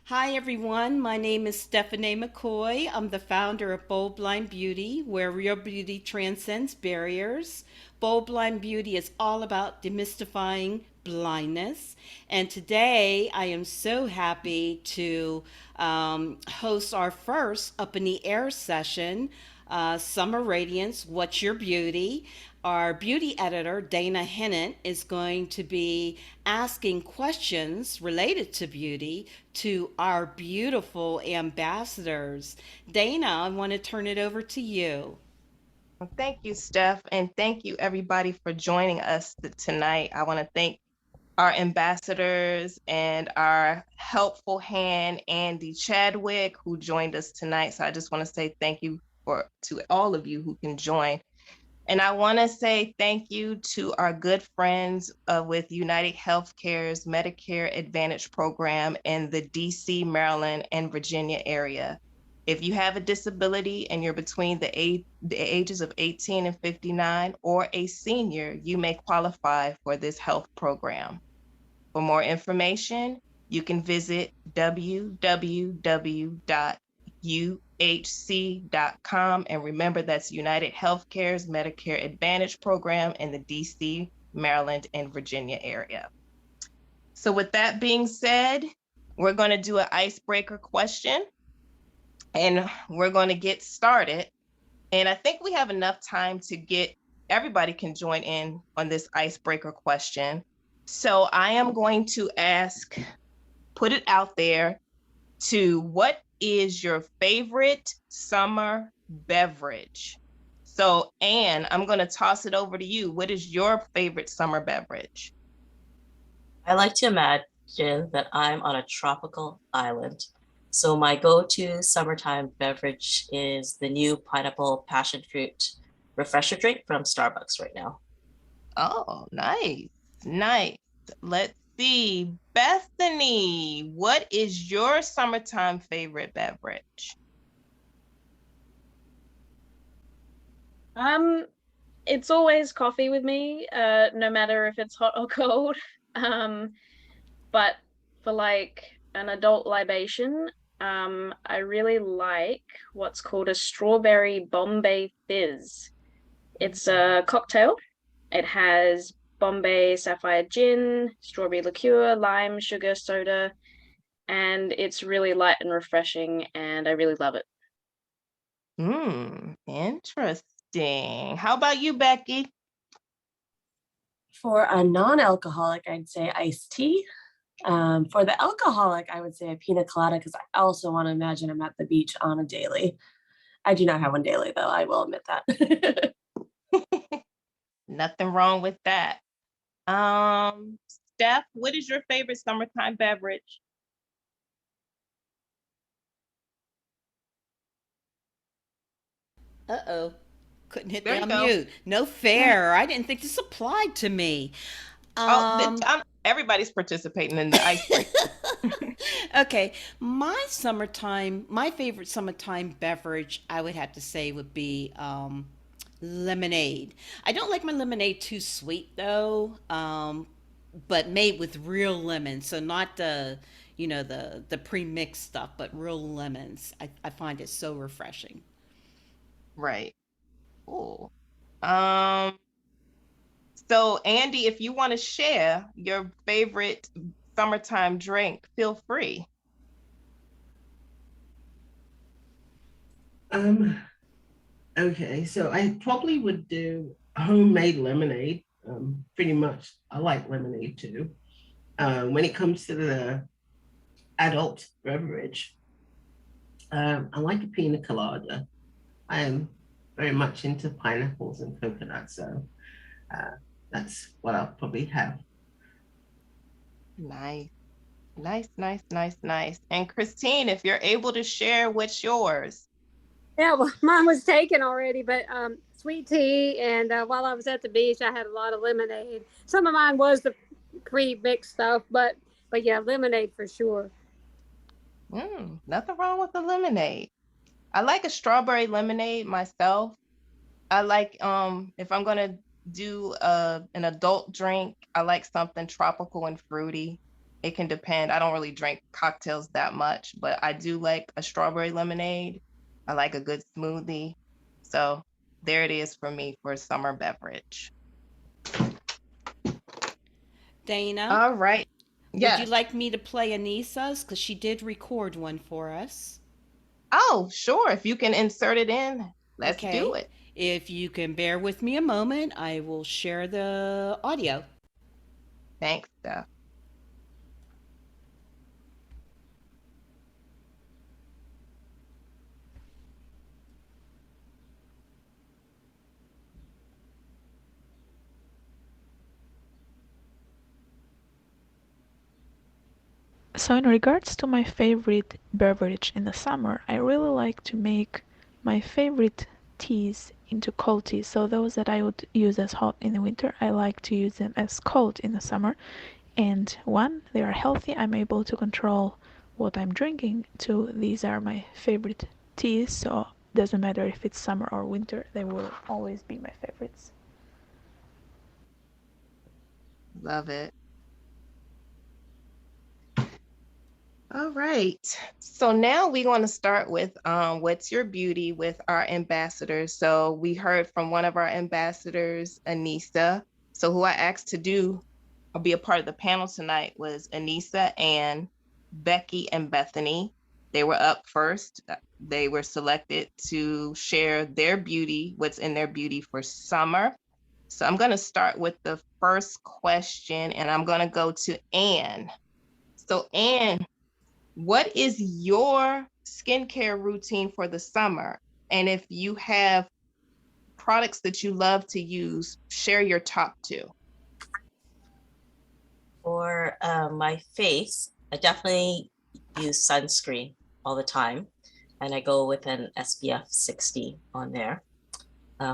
Hi, everyone. My name is Stephanie McCoy. I'm the founder of Bold Blind Beauty, where real beauty transcends barriers. Bold Blind Beauty is all about demystifying blindness. And today I am so happy to host our first Up in the Air session, Summer Radiance, What's Your Beauty? Our beauty editor, Dana Hennant, is going to be asking questions related to beauty to our beautiful ambassadors. Dana, I want to turn it over to you. Well, thank you, Steph, and thank you everybody for joining us tonight. I want to thank our ambassadors and our helpful hand, Andy Chadwick, who joined us tonight. So I just want to say thank you to all of you who can join. And I want to say thank you to our good friends with United Healthcare's Medicare Advantage program in the DC, Maryland, and Virginia area. If you have a disability and you're between the ages of 18 and 59 or a senior, you may qualify for this health program. For more information, you can visit www.uhc.com. And remember, that's United Healthcare's Medicare Advantage program in the DC, Maryland, and Virginia area. So, with that being said, we're going to do an icebreaker question and we're going to get started. And I think we have enough time to get everybody can join in on this icebreaker question. So I am going to put it out there to what is your favorite summer beverage? So, Anne, I'm going to toss it over to you. What is your favorite summer beverage? I like to imagine that I'm on a tropical island. So my go-to summertime beverage is the new pineapple passion fruit refresher drink from Starbucks right now. Oh, nice. Nice. Let's see. Bethany, what is your summertime favorite beverage? Um, it's always coffee with me, no matter if it's hot or cold. Um, but for like an adult libation, I really like what's called a strawberry Bombay fizz. It's a cocktail. It has Bombay sapphire gin, strawberry liqueur, lime, sugar, soda, and it's really light and refreshing, and I really love it. Interesting. How about you, Becky? For a non-alcoholic, I'd say iced tea. For the alcoholic, I would say a pina colada because I also want to imagine I'm at the beach on a daily. I do not have one daily, though. I will admit that. Nothing wrong with that. Steph, what is your favorite summertime beverage? Uh-oh. Couldn't hit the There you go. unmute. No fair. I didn't think this applied to me. Oh, Um, everybody's participating in the icebreaker. okay, my favorite summertime beverage, I would have to say, would be lemonade. I don't like my lemonade too sweet though, but made with real lemons, so not the pre-mixed stuff, but real lemons. I find it so refreshing. Right. Cool. Um, so Andy, if you want to share your favorite summertime drink, feel free. Um, okay, so I probably would do homemade lemonade. Pretty much, I like lemonade too. When it comes to the adult beverage, I like a pina colada. I am very much into pineapples and coconut, so uh, that's what I'll probably have. Nice. Nice, nice, nice, nice. And Christine, if you're able to share, what's yours? Yeah, well, mine was taken already, but sweet tea. And while I was at the beach, I had a lot of lemonade. Some of mine was the pre-mixed stuff, but yeah, lemonade for sure. Nothing wrong with the lemonade. I like a strawberry lemonade myself. I like if I'm gonna do an adult drink, I like something tropical and fruity. It can depend. I don't really drink cocktails that much, but I do like a strawberry lemonade. I like a good smoothie. So there it is for me for a summer beverage. Dana, All right. would you Yes. like me to play Anissa's? Because she did record one for us. Oh, sure. If you can insert it in, let's do Okay. it. If you can bear with me a moment, I will share the audio. Thanks, Steph. So in regards to my favorite beverage in the summer, I really like to make my favorite teas into cold teas. So those that I would use as hot in the winter, I like to use them as cold in the summer. And one, they are healthy. I'm able to control what I'm drinking. Two, these are my favorite teas. So it doesn't matter if it's summer or winter, they will always be my favorites. Love it. All right. So now we're going to start with What's Your Beauty with our ambassadors. So we heard from one of our ambassadors, Anissa. So who I asked to do or be a part of the panel tonight was Anissa and Becky and Bethany. They were up first. They were selected to share their beauty, what's in their beauty for summer. So I'm going to start with the first question, and I'm going to go to Anne. So Anne, what is your skincare routine for the summer? And if you have products that you love to use, share your top two. For my face, I definitely use sunscreen all the time, and I go with an SPF 60 on there.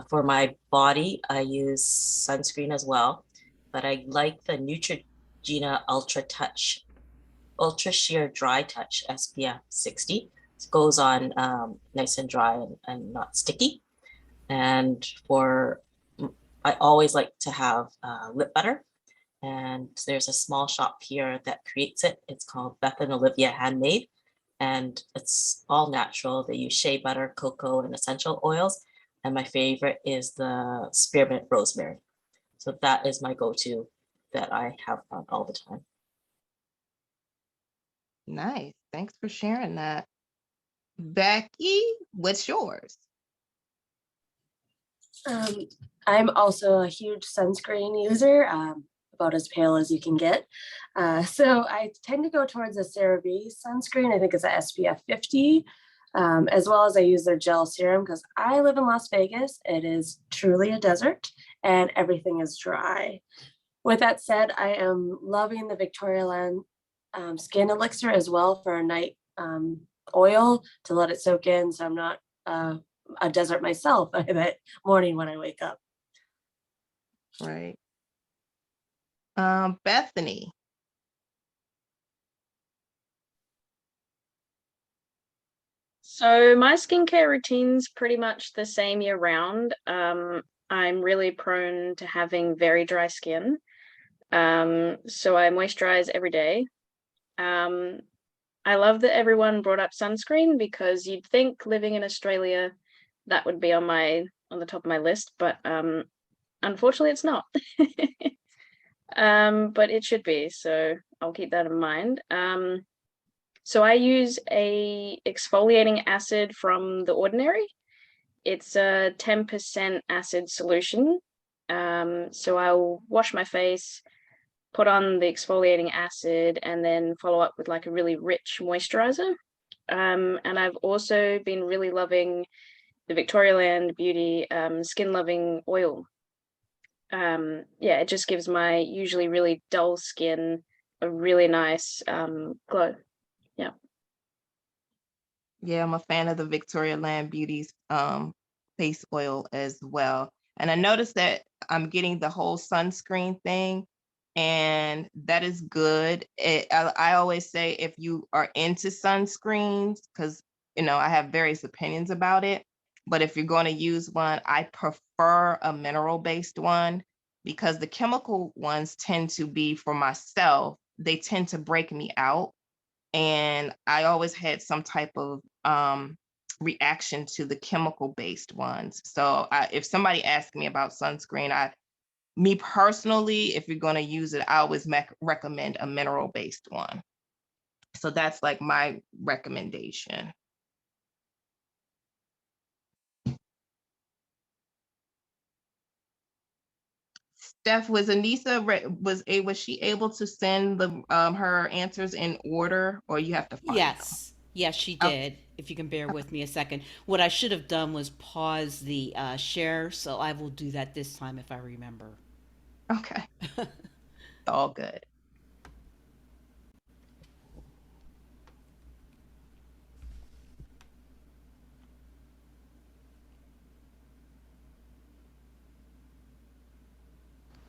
For my body, I use sunscreen as well, but I like the Neutrogena Ultra Sheer Dry Touch SPF 60. It goes on nice and dry and not sticky. And I always like to have lip butter. And there's a small shop here that creates it. It's called Beth and Olivia Handmade. And it's all natural. They use shea butter, cocoa, and essential oils. And my favorite is the spearmint rosemary. So that is my go-to that I have on all the time. Nice. Thanks for sharing that. Becky, what's yours? I'm also a huge sunscreen user, about as pale as you can get. So I tend to go towards a CeraVe sunscreen. I think it's a SPF 50, as well as I use their gel serum because I live in Las Vegas. It is truly a desert and everything is dry. With that said, I am loving the Victorialand skin elixir as well for a night oil to let it soak in so I'm not a desert myself that morning when I wake up. Right. Bethany. So my skincare routine's pretty much the same year round. I'm really prone to having very dry skin. So I moisturize every day. I love that everyone brought up sunscreen because you'd think living in Australia that would be on the top of my list, but unfortunately it's not. But it should be, so I'll keep that in mind. So I use a exfoliating acid from The Ordinary. It's a 10% acid solution. So I'll wash my face, put on the exfoliating acid, and then follow up with like a really rich moisturizer. And I've also been really loving the Victorialand Beauty Skin Loving Oil. Yeah, it just gives my usually really dull skin a really nice glow. Yeah. Yeah, I'm a fan of the Victorialand Beauty's face oil as well. And I noticed that I'm getting the whole sunscreen thing, and that is good. I always say if you are into sunscreens, because I have various opinions about it, but if you're going to use one, I prefer a mineral-based one because the chemical ones tend to be for myself they tend to break me out. And I always had some type of reaction to the chemical-based ones. So if somebody asks me about sunscreen, me personally, if you're going to use it, I always recommend a mineral-based one. So that's like my recommendation. Steph, was was she able to send the her answers in order, or you have to find them? Yes, she Okay. did. If you can bear with me a second. What I should have done was pause the share, so I will do that this time if I remember. Okay. All good.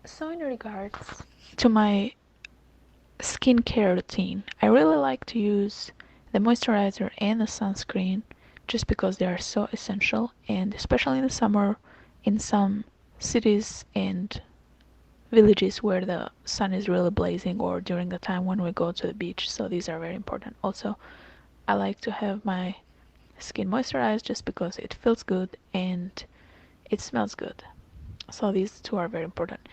So in regards to my skincare routine, I really like to use the moisturizer and the sunscreen just because they are so essential, and especially in the summer in some cities and villages where the sun is really blazing, or during the time when we go to the beach. So these are very important. Also, I like to have my skin moisturized just because it feels good and it smells good. So these two are very important.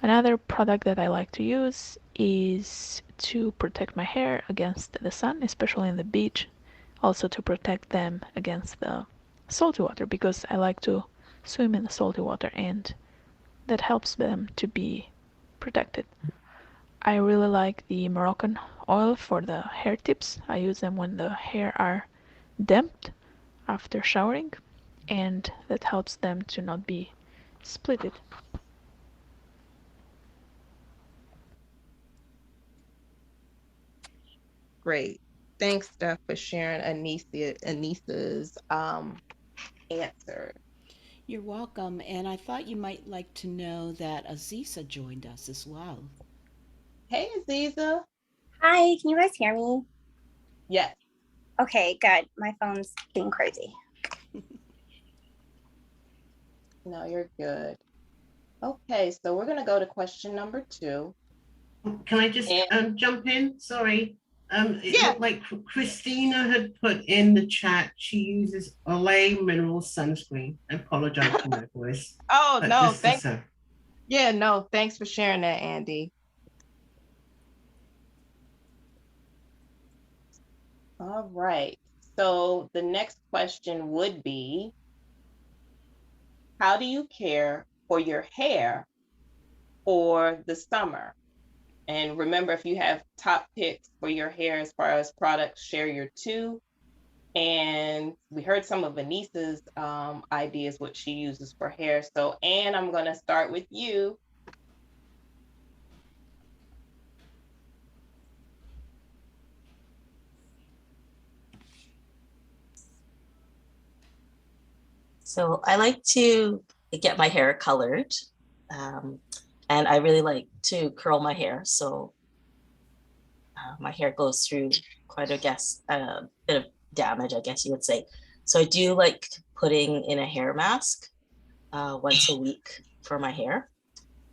Another product that I like to use is to protect my hair against the sun, especially in the beach. Also to protect them against the salty water, because I like to swim in the salty water and that helps them to be protected. I really like the Moroccan oil for the hair tips. I use them when the hair are damped after showering, and that helps them to not be splitted. Great. Thanks, Steph, for sharing Anissa's answer. You're welcome. And I thought you might like to know that Aziza joined us as well. Hey, Aziza. Hi, can you guys hear me? Yes. Okay, good. My phone's being crazy. No, you're good. Okay, so we're gonna go to question number 2. Can I just jump in? Sorry. It looked like Christina had put in the chat she uses Olay Mineral Sunscreen. I apologize for my voice. Oh, no, thanks. Yeah, no, thanks for sharing that, Andy. All right. So the next question would be, how do you care for your hair for the summer? And remember, if you have top picks for your hair as far as products, share your 2. And we heard some of Anissa's ideas, what she uses for hair. So, Anne, I'm going to start with you. So I like to get my hair colored, and I really like to curl my hair. So my hair goes through quite a bit of damage, I guess you would say. So I do like putting in a hair mask once a week for my hair.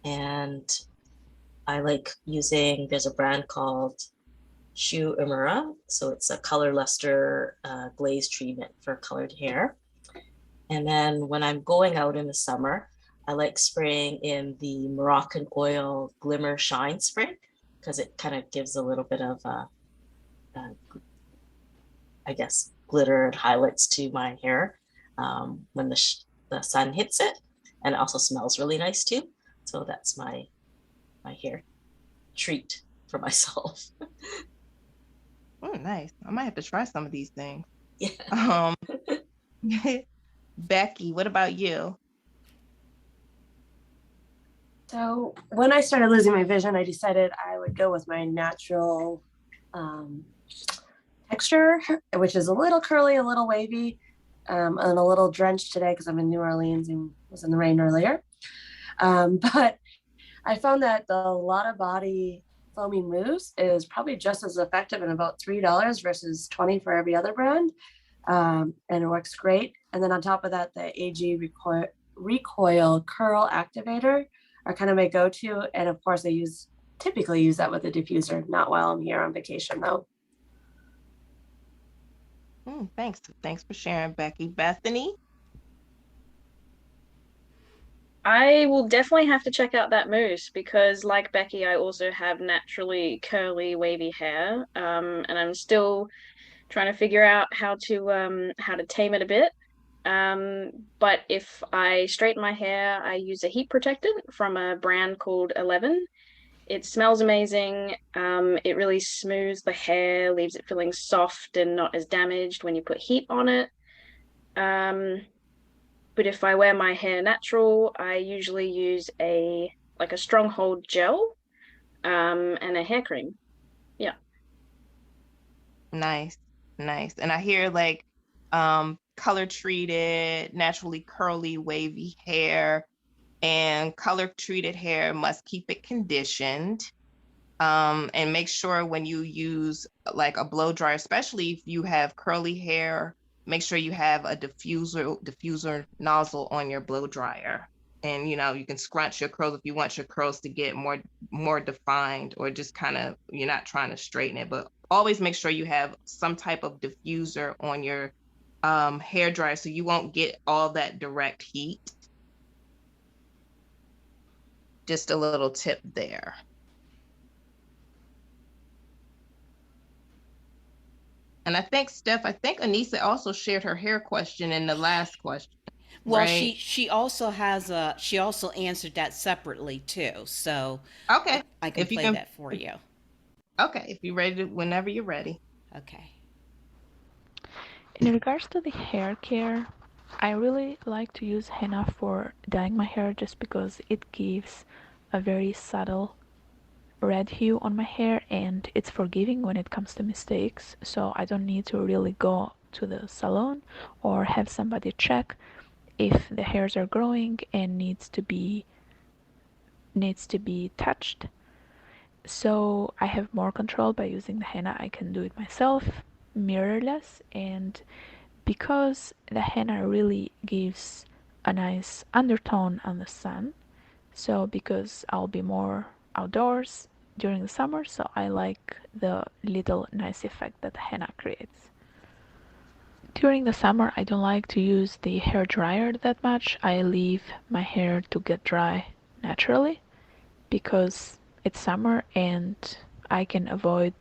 And I like using, there's a brand called Shu Uemura. So it's a color luster glaze treatment for colored hair. And then when I'm going out in the summer, I like spraying in the Moroccan oil Glimmer Shine Spray, because it kind of gives a little bit of, I guess, glitter and highlights to my hair when the sun hits it. And it also smells really nice too. So that's my hair treat for myself. Oh, nice. I might have to try some of these things. Yeah. Becky, what about you? So when I started losing my vision, I decided I would go with my natural texture, which is a little curly, a little wavy, and a little drenched today because I'm in New Orleans and was in the rain earlier. But I found that the Lotta Body foaming mousse is probably just as effective and about $3 versus $20 for every other brand. And it works great. And then on top of that, the AG Recoil Curl Activator are kind of my go-to. And of course I use typically use that with a diffuser, not while I'm here on vacation though. Thanks. Thanks for sharing, Becky. Bethany? I will definitely have to check out that mousse because, like Becky, I also have naturally curly, wavy hair, and I'm still trying to figure out how to tame it a bit. But if I straighten my hair, I use a heat protectant from a brand called 11. It smells amazing. It really smooths the hair, leaves it feeling soft and not as damaged when you put heat on it. But if I wear my hair natural, I usually use a stronghold gel, and a hair cream. Yeah. Nice, nice. And I hear like color treated, naturally curly, wavy hair, and color treated hair must keep it conditioned. And make sure when you use like a blow dryer, especially if you have curly hair, make sure you have a diffuser nozzle on your blow dryer. And you can scrunch your curls if you want your curls to get more defined, or just kind of, you're not trying to straighten it, but always make sure you have some type of diffuser on your hair dryer so you won't get all that direct heat. Just a little tip there. And I think Anissa also shared her hair question in the last question. Well, right? she also answered that separately too. So Okay. I can play that for you. Okay, if you're ready, whenever you're ready. Okay. In regards to the hair care, I really like to use henna for dyeing my hair just because it gives a very subtle red hue on my hair, and it's forgiving when it comes to mistakes, so I don't need to really go to the salon or have somebody check if the hairs are growing and needs to be touched. So I have more control by using the henna. I can do it myself, mirrorless, and because the henna really gives a nice undertone on the sun, so because I'll be more outdoors during the summer, so I like the little nice effect that the henna creates. During the summer, I don't like to use the hair dryer that much. I leave my hair to get dry naturally because it's summer and I can avoid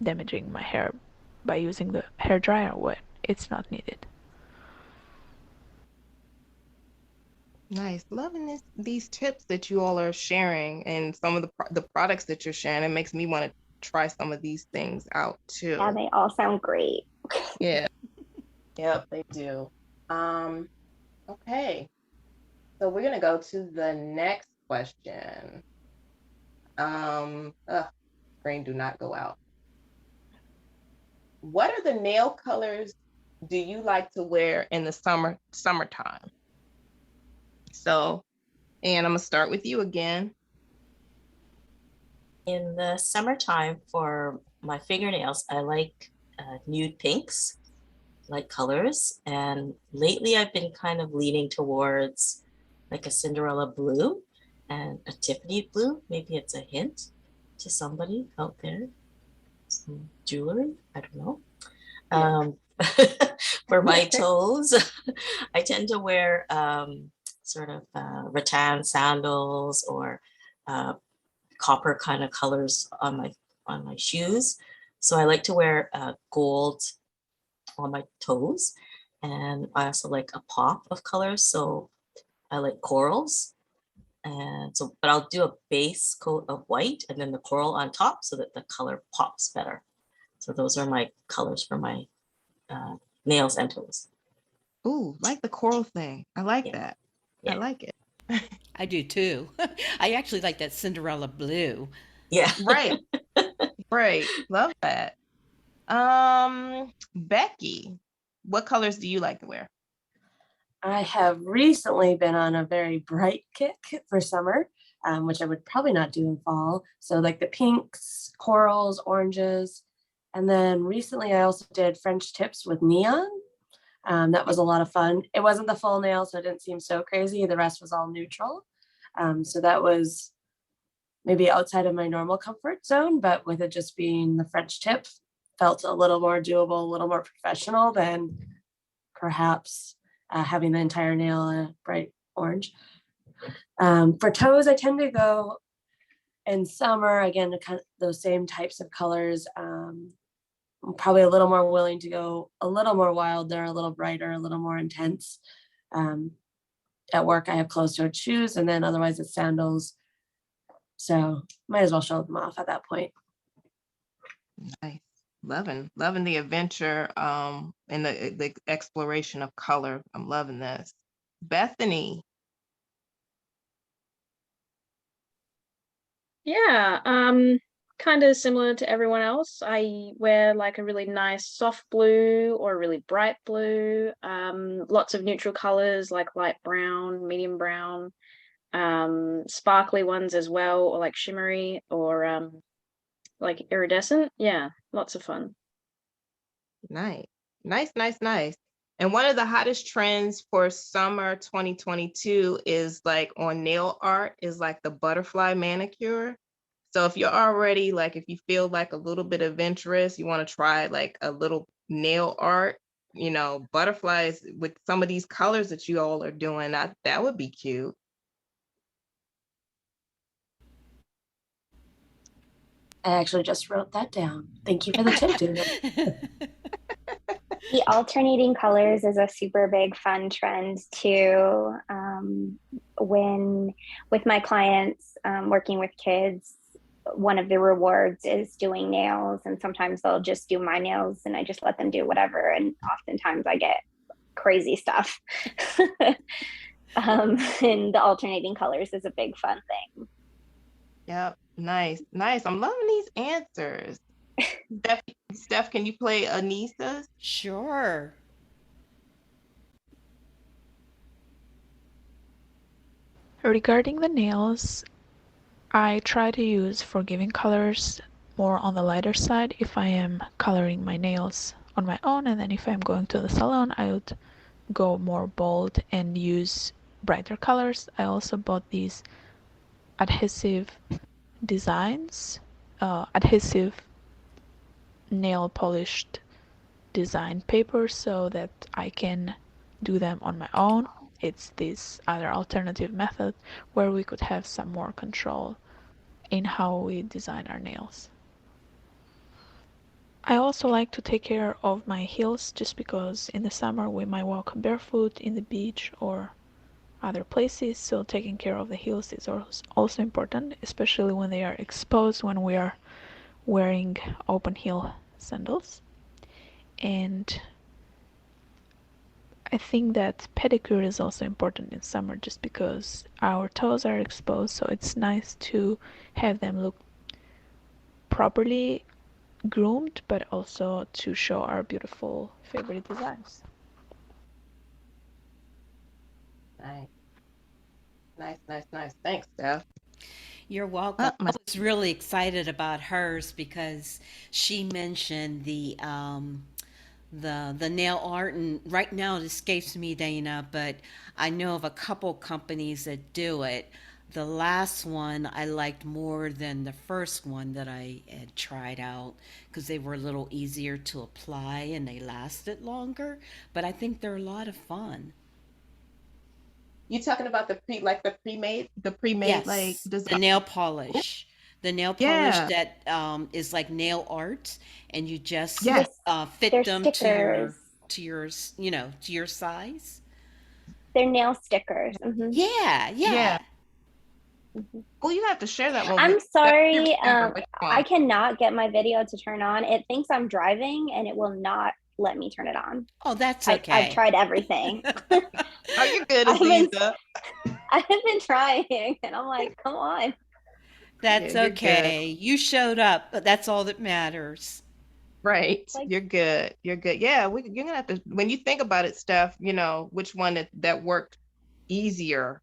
damaging my hair by using the hair dryer when it's not needed. Nice. Loving these tips that you all are sharing, and some of the products that you're sharing. It makes me want to try some of these things out too. Yeah, they all sound great. Yeah. Yep, they do. Okay. So we're gonna go to the next question. Screen do not go out. What are the nail colors do you like to wear in the summertime? So, and I'm gonna start with you again. In the summertime, for my fingernails, I like nude pinks, light colors. And lately I've been kind of leaning towards like a Cinderella blue and a Tiffany blue. Maybe it's a hint to somebody out there. Some jewelry, I don't know. For my toes, I tend to wear sort of rattan sandals or copper kind of colors on my shoes. So I like to wear gold on my toes, and I also like a pop of colors. So I like corals, and so but I'll do a base coat of white and then the coral on top so that the color pops better. So those are my colors for my nails and toes. Ooh, like the coral thing. I like that. Yeah. I like it. I do too. I actually like that Cinderella blue. Yeah. Right. Right. Love that. Becky, what colors do you like to wear? I have recently been on a very bright kick for summer, which I would probably not do in fall. So like the pinks, corals, oranges. And then recently I also did French tips with neon. That was a lot of fun. It wasn't the full nail, so it didn't seem so crazy. The rest was all neutral. So that was maybe outside of my normal comfort zone, but with it just being the French tip, felt a little more doable, a little more professional than perhaps having the entire nail a bright orange. For toes, I tend to go in summer, again, kind of those same types of colors. I'm probably a little more willing to go a little more wild. They're a little brighter, a little more intense. At work, I have closed-toed shoes, and then otherwise it's sandals. So might as well show them off at that point. Nice. Loving the adventure and the exploration of color. I'm loving this. Bethany. Yeah, kind of similar to everyone else. I wear like a really nice soft blue or a really bright blue. Lots of neutral colors like light brown, medium brown, sparkly ones as well, or like shimmery or like iridescent. Yeah, lots of fun. Nice. And one of the hottest trends for summer 2022 is like on nail art is like the butterfly manicure. So if you're already like, if you feel like a little bit adventurous, you want to try like a little nail art, you know, butterflies with some of these colors that you all are doing, that would be cute. I actually just wrote that down. Thank you for the tip, David. The alternating colors is a super big fun trend too. When with my clients working with kids, one of the rewards is doing nails, and sometimes they'll just do my nails and I just let them do whatever, and oftentimes I get crazy stuff. And the alternating colors is a big fun thing. Yep. Nice. I'm loving these answers. Steph, can you play Anissa's? Sure. Regarding the nails, I try to use forgiving colors more on the lighter side if I am coloring my nails on my own, and then if I'm going to the salon, I would go more bold and use brighter colors. I also bought these adhesive designs, adhesive nail polished design paper so that I can do them on my own. It's this other alternative method where we could have some more control in how we design our nails. I also like to take care of my heels just because in the summer we might walk barefoot in the beach or other places, so taking care of the heels is also important, especially when they are exposed when we are wearing open heel sandals. And I think that pedicure is also important in summer just because our toes are exposed, so it's nice to have them look properly groomed, but also to show our beautiful favorite designs. Nice. Thanks, Steph. You're welcome. I was really excited about hers because she mentioned the nail art, and right now it escapes me, Dana, but I know of a couple companies that do it. The last one I liked more than the first one that I had tried out because they were a little easier to apply and they lasted longer, but I think they're a lot of fun. You talking about the pre-made Yes, like the design? nail polish. The nail polish Yeah. that is like nail art, and you just Yes. fit They're them stickers. to your size. They're nail stickers. Mhm. Yeah. Yeah. Well, you have to share that one I'm with sorry. remember which I one. cannot get my video to turn on. It thinks I'm driving and it will not let me turn it on. Oh, that's I've okay. tried everything. Oh, you're good, I've been, Aziza. I've been trying, and I'm like, come on. That's Yeah, you're good. okay. You showed up, but that's all that matters. Right. Like- You're good. Yeah, you're gonna have to, when you think about it, Steph, which one that worked easier,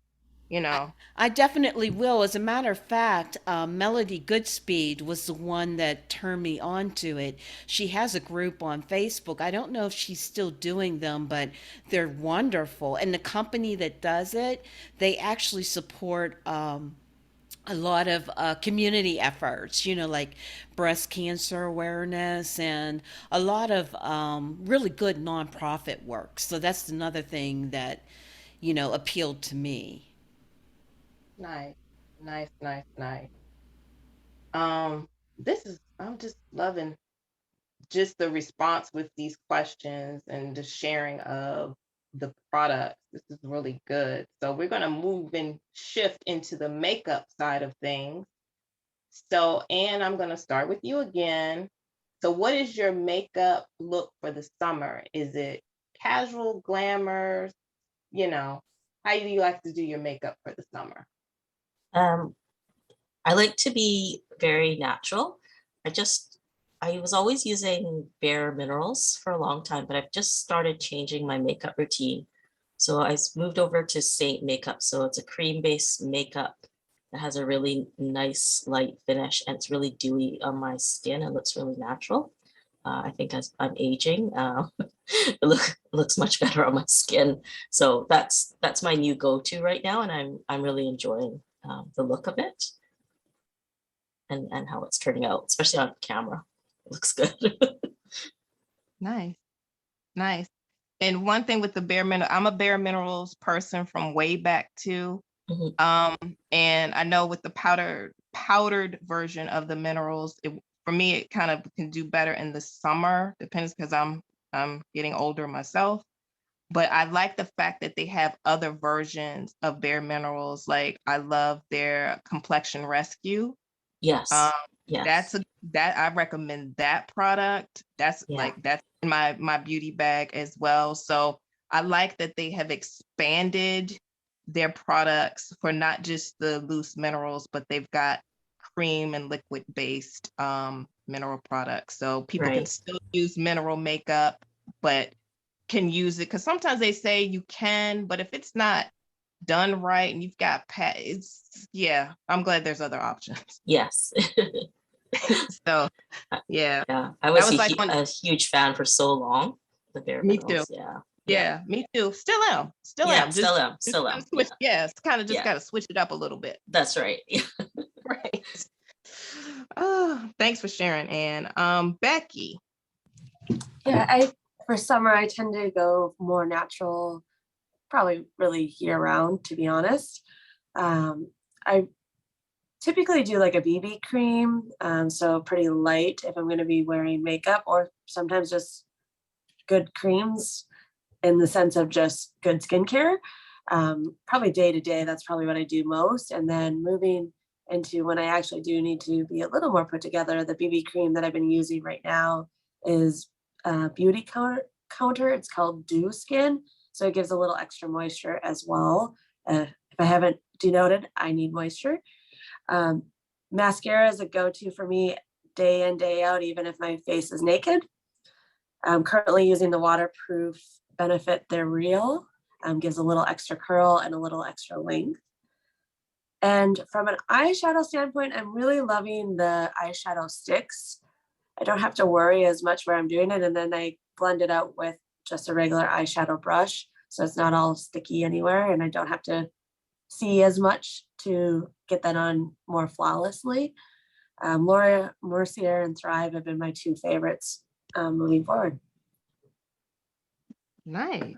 I definitely will. As a matter of fact, Melody Goodspeed was the one that turned me on to it. She has a group on Facebook. I don't know if she's still doing them, but they're wonderful. And the company that does it, they actually support a lot of community efforts, like breast cancer awareness and a lot of really good nonprofit work. So that's another thing that, appealed to me. Nice, nice, nice, nice. Um, I'm just loving just the response with these questions and the sharing of the products. This is really good. So we're going to move and shift into the makeup side of things. So, Anne, I'm going to start with you again. So, what is your makeup look for the summer? Is it casual, glamour? You know, how do you like to do your makeup for the summer? Um, I like to be very natural. I was always using Bare Minerals for a long time, but I've just started changing my makeup routine. So moved over to Saint Makeup. So it's a cream-based makeup that has a really nice light finish, and it's really dewy on my skin. It looks really natural. I think as I'm aging, looks much better on my skin. So that's my new go-to right now, and I'm really enjoying the look of it and how it's turning out, especially on camera. It looks good. Nice, nice. And one thing with the Bare Mineral, I'm a Bare Minerals person from way back too. Mhm. And I know with the powdered version of the minerals, for me it kind of can do better in the summer. Depends because I'm getting older myself. But I like the fact that they have other versions of Bare Minerals. Like I love their Complexion Rescue. Yes. Um, Yes. that I recommend that product. That's Yeah. like that's in my beauty bag as well. So I like that they have expanded their products for not just the loose minerals, but they've got cream and liquid based mineral products. So people can Right. still use mineral makeup, but can use it because sometimes they say you can, but if it's not done right and you've got it's yeah, I'm glad there's other options. Yes. So yeah, Yeah. I that was was like one. a huge fan for so long. The Bare Me too. Minerals. Yeah. Yeah. Yeah, me too. Still am. Still Yeah. am. Still am. Just Still gotta am. switch. Yeah. Yeah, it's kind of just Yeah. gotta switch it up a little bit. That's right. Right. Oh, thanks for sharing, Anne. Becky. Yeah, for summer I tend to go more natural, probably really year round, to be honest. I typically do like a BB cream, so pretty light if I'm going to be wearing makeup, or sometimes just good creams in the sense of just good skincare. Probably day to day, that's probably what I do most. And then moving into when I actually do need to be a little more put together, the BB cream that I've been using right now is Beauty Counter. It's called Dew Skin. So it gives a little extra moisture as well. If I haven't denoted, I need moisture. Mascara is a go-to for me day in, day out, even if my face is naked. I'm currently using the waterproof Benefit They're Real. Gives a little extra curl and a little extra length. And from an eyeshadow standpoint, I'm really loving the eyeshadow sticks. I don't have to worry as much where I'm doing it. And then I blend it out with just a regular eyeshadow brush. So it's not all sticky anywhere. And I don't have to see as much to get that on more flawlessly. Laura Mercier and Thrive have been my two favorites moving forward. Nice,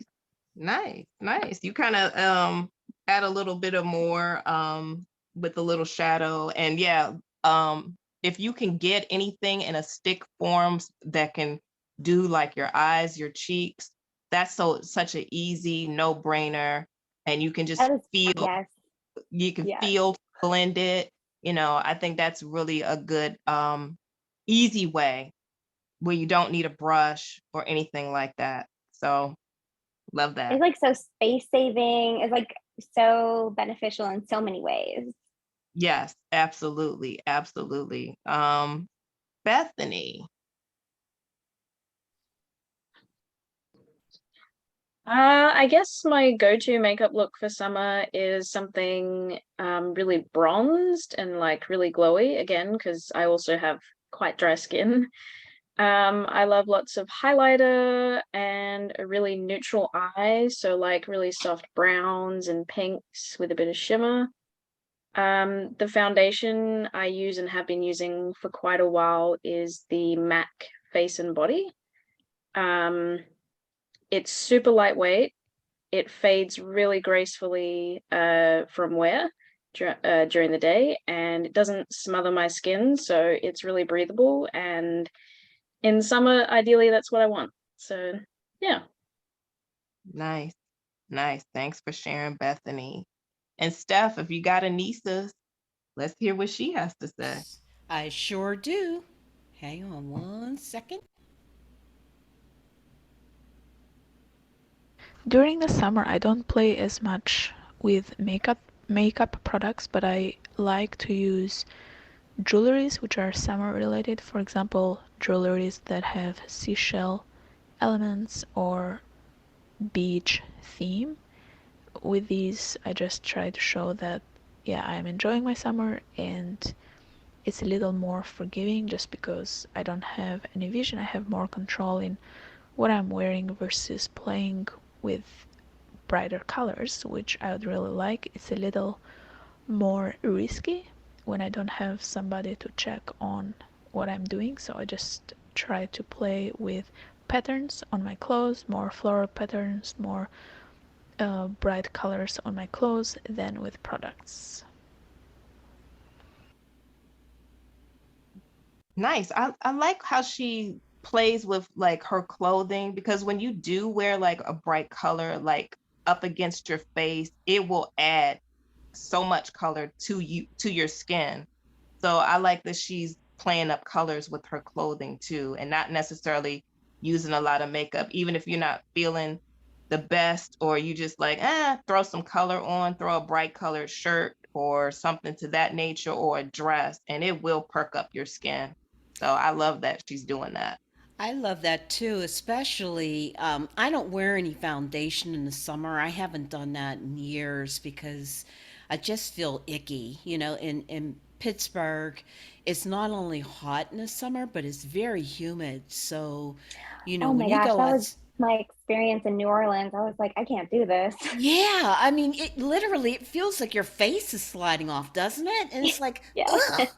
nice, nice. You kind of add a little bit of more with a little shadow, and yeah, if you can get anything in a stick form that can do like your eyes, your cheeks, that's such an easy no-brainer, and you can just feel. Yes. You can Yes. feel blend it. I think that's really a good easy way where you don't need a brush or anything like that. So love that. It's like so space saving. It's like so beneficial in so many ways. Yes, absolutely, absolutely. Bethany. I guess my go-to makeup look for summer is something really bronzed and like really glowy again, because I also have quite dry skin. I love lots of highlighter and a really neutral eye, so like really soft browns and pinks with a bit of shimmer. The foundation I use and have been using for quite a while is the MAC Face and Body. It's super lightweight. It fades really gracefully from wear during the day, and it doesn't smother my skin, so it's really breathable. And in summer, ideally, that's what I want. So yeah. Nice. Nice. Thanks for sharing, Bethany. And Steph, if you got a nieces, let's hear what she has to say. I sure do. Hang on one second. During the summer, I don't play as much with makeup products, but I like to use jewelries which are summer related. For example, jewelries that have seashell elements or beach theme. With these, I just try to show that, yeah, I'm enjoying my summer and it's a little more forgiving just because I don't have any vision. I have more control in what I'm wearing versus playing with brighter colors, which I would really like. It's a little more risky when I don't have somebody to check on what I'm doing, so I just try to play with patterns on my clothes, more floral patterns, more bright colors on my clothes than with products. Nice. I like how she plays with like her clothing, because when you do wear like a bright color like up against your face, it will add so much color to your skin. So I like that she's playing up colors with her clothing too, and not necessarily using a lot of makeup, even if you're not feeling the best, or you just like, throw some color on, throw a bright colored shirt or something to that nature, or a dress, and it will perk up your skin. So I love that she's doing that. I love that too, especially I don't wear any foundation in the summer. I haven't done that in years because I just feel icky. You know, in Pittsburgh, it's not only hot in the summer, but it's very humid. So, you know, Oh when my you gosh, go that out, was my experience in New Orleans. I was like, I can't do this. yeah, I mean, it literally it feels like your face is sliding off, doesn't it? And it's like, Yeah. ugh,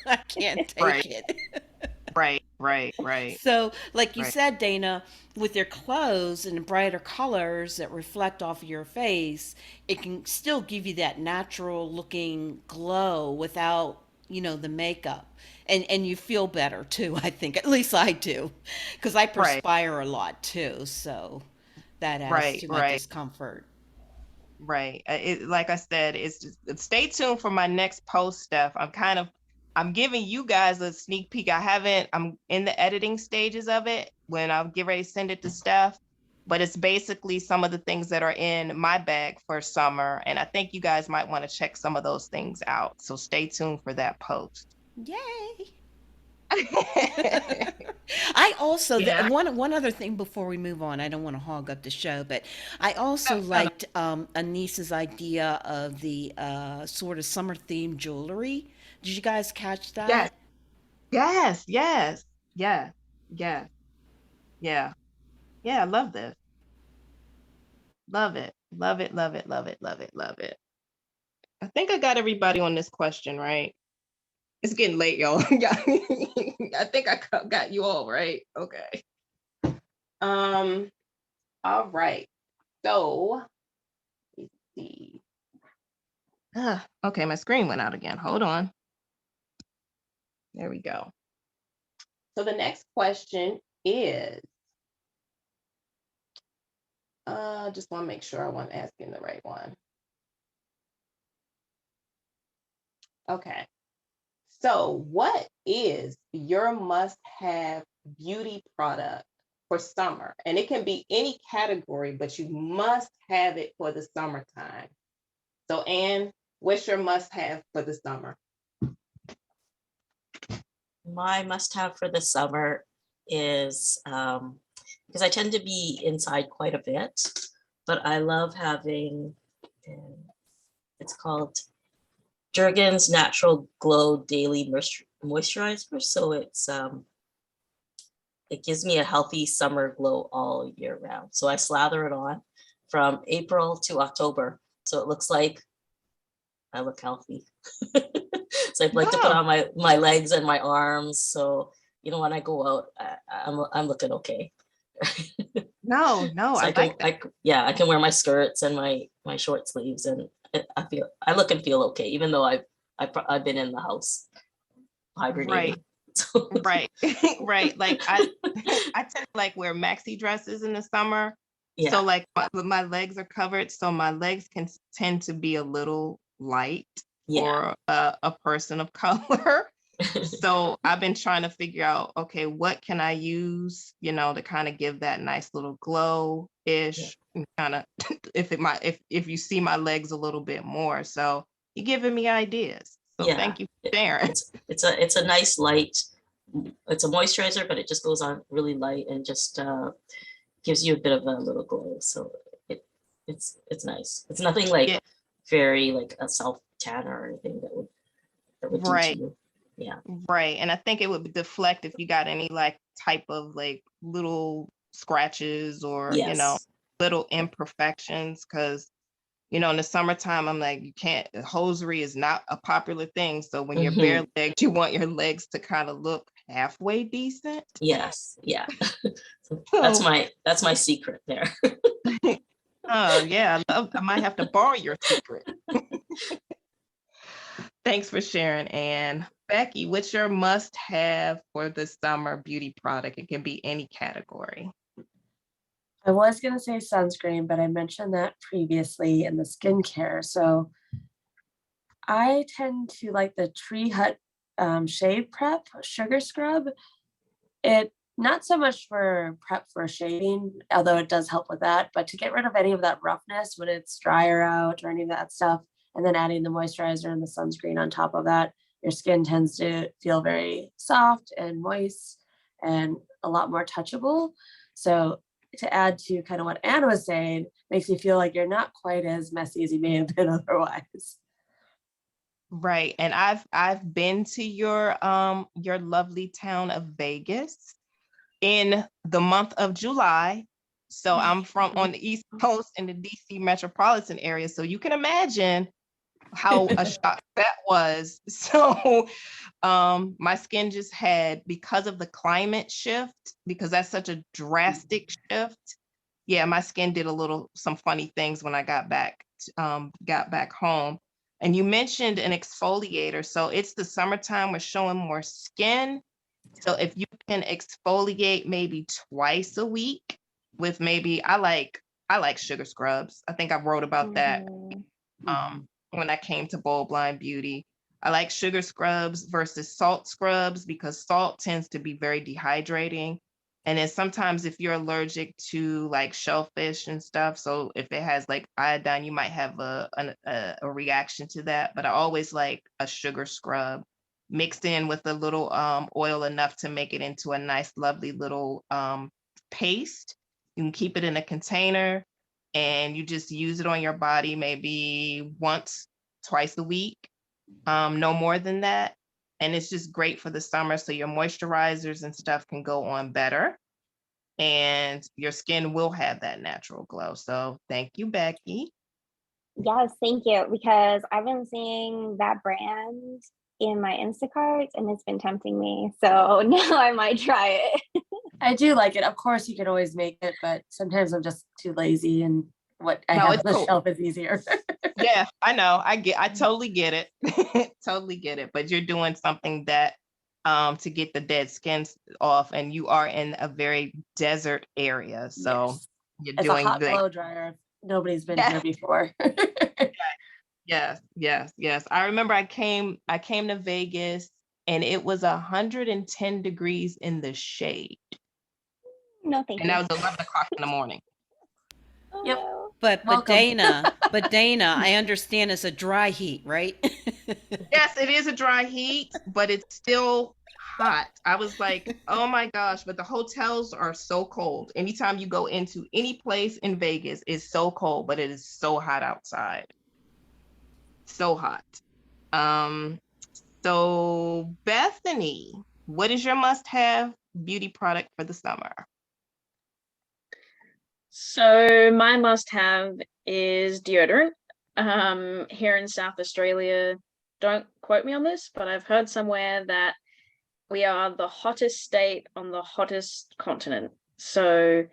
I can't Right, take it. right, right, right, So, like you right. said, Dana, with your clothes and brighter colors that reflect off of your face, it can still give you that natural looking glow without, you know, the makeup. And you feel better too, I think. At least I do. Because I Right, perspire a lot too, so that adds right, to my right, discomfort. right. Like I said, it's just stay tuned for my next post, Steph. I'm giving you guys a sneak peek. I'm in the editing stages of it when I'll get ready to send it to Steph. But it's basically some of the things that are in my bag for summer. And I think you guys might want to check some of those things out. So stay tuned for that post. Yay! I also Yeah. one other thing before we move on. I don't want to hog up the show, but I also liked Anissa's idea of the sort of summer themed jewelry. Did you guys catch Yes, that? yes, yes, yes, yes, yeah, yeah. I love this. Love it. Love it. Love it. Love it. Love it. Love it. I think I got everybody on this question, right? It's getting late, y'all. Yeah. I think I got you all right. Okay. Um, all right. So let's see. Okay, my screen went out again. Hold on. There we go. So the next question is, just want to make sure I want asking the right one. Okay. So what is your must-have beauty product for summer? And it can be any category, but you must have it for the summertime. So Anne, what's your must-have for the summer? My must-have for the summer is because I tend to be inside quite a bit, but I love having, it's called Jergens Natural Glow Daily Moisturizer. So it gives me a healthy summer glow all year round. So I slather it on from April to October. So it looks like I look healthy. So I like to put Oh, on my legs and my arms. So, you know, when I go out, I'm looking okay. no, So I like that. yeah, I can wear my skirts and my short sleeves, and I look and feel okay, even though I've been in the house Right, hibernating. So right, right. Like I tend to like wear maxi dresses in the summer. So yeah, like my legs are covered, so my legs can tend to be a little light yeah. for a person of color. So I've been trying to figure out, okay, what can I use, to kind of give that nice little glow Yeah, ish, kind of if you see my legs a little bit more. So you're giving me ideas. So yeah. thank you for sharing. It's a nice light. It's a moisturizer, but it just goes on really light and just gives you a bit of a little glow. So it it's nice. It's nothing like Yeah, very like a self tanner or anything that would do to right. you. Yeah. Right. And I think it would deflect if you got any like type of like little scratches or, Yes. little imperfections. Cause, in the summertime, I'm like, you can't, hosiery is not a popular thing. So when you're bare Hmm. legged, you want your legs to kind of look halfway decent. Yes. Yeah. So So, that's my secret there. oh yeah, I might have to borrow your secret. Thanks for sharing, Anne. Becky, what's your must have for the summer beauty product? It can be any category. I was gonna say sunscreen, but I mentioned that previously in the skincare. So I tend to like the Tree Hut Shave Prep Sugar Scrub. It not so much for prep for shaving, although it does help with that, but to get rid of any of that roughness when it's drier out or any of that stuff, and then adding the moisturizer and the sunscreen on top of that, your skin tends to feel very soft and moist and a lot more touchable. So to add to kind of what Anna was saying, makes you feel like you're not quite as messy as you may have been otherwise. Right. And I've been to your lovely town of Vegas in the month of July. So I'm from on the East Coast in the DC metropolitan area. So you can imagine how a shock that was. So my skin just had, because of the climate shift, because that's such a drastic shift. Yeah, my skin did some funny things when I got back home. And you mentioned an exfoliator. So it's the summertime, we're showing more skin. So if you can exfoliate maybe twice a week with maybe I like sugar scrubs. I think I wrote about that Mhm. when I came to Bold Blind Beauty. I like sugar scrubs versus salt scrubs because salt tends to be very dehydrating. And then sometimes if you're allergic to like shellfish and stuff, so if it has like iodine, you might have a reaction to that. But I always like a sugar scrub mixed in with a little oil enough to make it into a nice, lovely little paste. You can keep it in a container and you just use it on your body maybe once, twice a week, no more than that. And it's just great for the summer. So your moisturizers and stuff can go on better and your skin will have that natural glow. So thank you, Becky. Yes, thank you. Because I've been seeing that brand in my Instacart and it's been tempting me. So now I might try it. I do like it. Of course, you can always make it, but sometimes I'm just too lazy and what I No, have it's on the cool. shelf is easier. Yeah, I know. I totally get it. Totally get it. But you're doing something that to get the dead skins off, and you are in a very desert area. So Yes. you're It's a doing hot like blow dryer. Nobody's been yeah, here before. yes, yes, yes. I remember I came to Vegas and it was 110 degrees in the shade. No, thank And that you. was 11 o'clock in the morning. Oh Yep. no. But Welcome. Dana, I understand it's a dry heat, right? Yes, it is a dry heat, but it's still hot. I was like, oh my gosh, but the hotels are so cold. Anytime you go into any place in Vegas, it's so cold, but it is so hot outside. So hot. Um, so Bethany, what is your must-have beauty product for the summer? So my must-have is deodorant. here in South Australia. Don't quote me on this, but I've heard somewhere that we are the hottest state on the hottest continent. So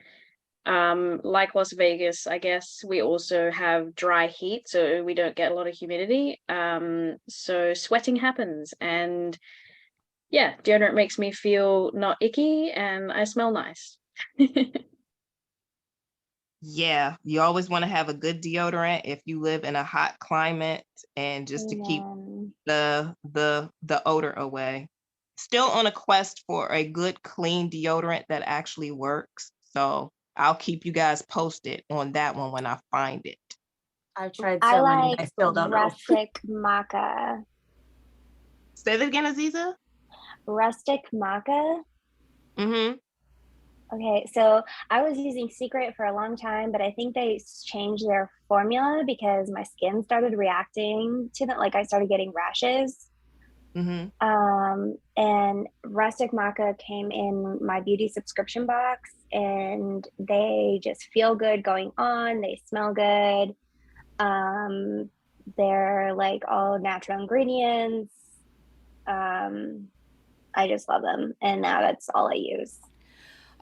like Las Vegas, I guess we also have dry heat, so we don't get a lot of humidity. So sweating happens, and yeah, deodorant makes me feel not icky and I smell nice. Yeah, you always want to have a good deodorant if you live in a hot climate, and just to keep Amen. the odor away. Still on a quest for a good clean deodorant that actually works. So I'll keep you guys posted on that one when I find it. I've tried I so many, like I still don't know. rustic maca. Say that again, Aziza. Rustic maca. Mm-hmm. Okay, so I was using Secret for a long time, but I think they changed their formula because my skin started reacting to them. Like I started getting rashes. Mm-hmm. And Rustic Maca came in my beauty subscription box, and they just feel good going on. They smell good. They're like all natural ingredients. I just love them, and now that's all I use.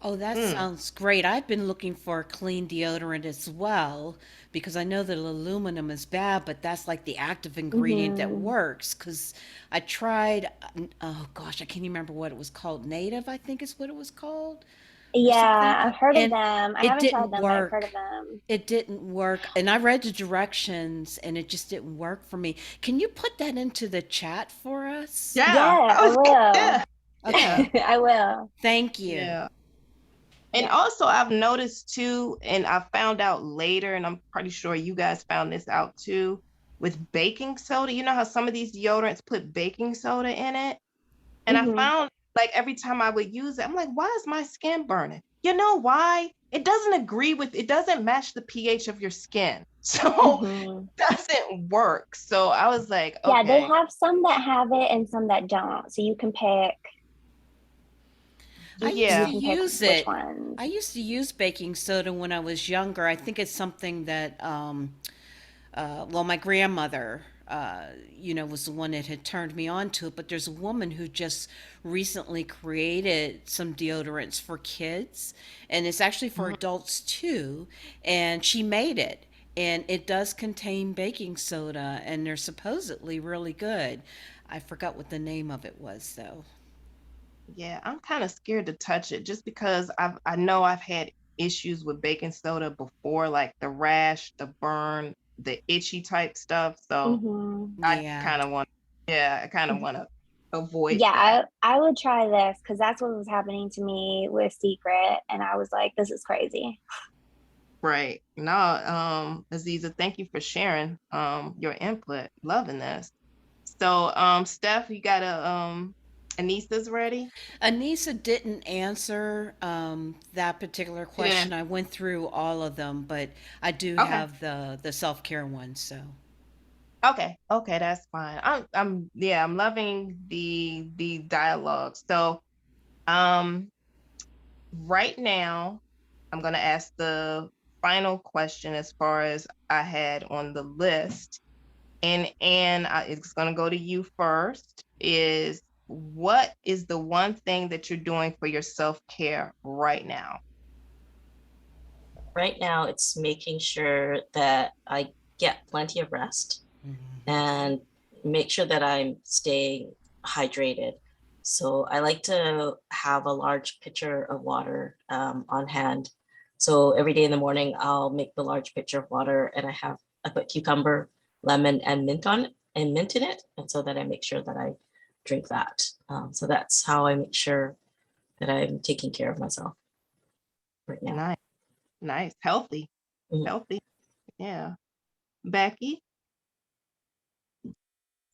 Oh, that Mm. sounds great. I've been looking for a clean deodorant as well because I know that aluminum is bad, but that's like the active ingredient that Mhm. works. Because I tried, oh gosh, I can't even remember what it was called. Native, I think is what it was called, or something. Yeah, I've heard of And them. I it haven't tried didn't them, but I've heard work. of them. It didn't work. And I read the directions and it just didn't work for me. Can you put that into the chat for us? Yeah, Yeah, I I was will. Okay. yeah. I will. Thank you. Yeah. And Yeah. also I've noticed too, and I found out later, and I'm pretty sure you guys found this out too, with baking soda. You know how some of these deodorants put baking soda in it? And I Mhm. found like every time I would use it, I'm like, why is my skin burning? You know why? It doesn't match the pH of your skin. So Mhm. it doesn't work. So I was like, Yeah, they okay, have some that have it and some that don't. So you can pick. I You used yeah. to can pick use which it. ones. I used to use baking soda when I was younger. I think it's something that, well, my grandmother, was the one that had turned me on to it. But there's a woman who just recently created some deodorants for kids, and it's actually for Mhm. adults too. And she made it, and it does contain baking soda, and they're supposedly really good. I forgot what the name of it was, though. Yeah, I'm kind of scared to touch it just because I know I've had issues with baking soda before, like the rash, the burn, the itchy type stuff. So Mhm. I Yeah. kind of want, yeah, I kind of want to avoid Yeah, that. I would try this because that's what was happening to me with Secret, and I was like, this is crazy. Right. No, Aziza, thank you for sharing your input. Loving this. So Steph, you got Anissa's ready? Anissa didn't answer that particular Yeah. question. I went through all of them, but I do Okay. have the self care one. So Okay, okay, that's fine. I'm loving the dialogue. So, um, right now, I'm gonna ask the final question as far as I had on the list, and it's gonna go to you first. Is what is the one thing that you're doing for your self-care right now? Right now, it's making sure that I get plenty of rest and make sure that I'm staying hydrated. So I like to have a large pitcher of water on hand. So every day in the morning, I'll make the large pitcher of water, and I put cucumber, lemon, and mint in it, and so that I make sure that I drink that. So that's how I make sure that I'm taking care of myself right now. Nice, nice, healthy, Mhm. healthy. Yeah. Becky?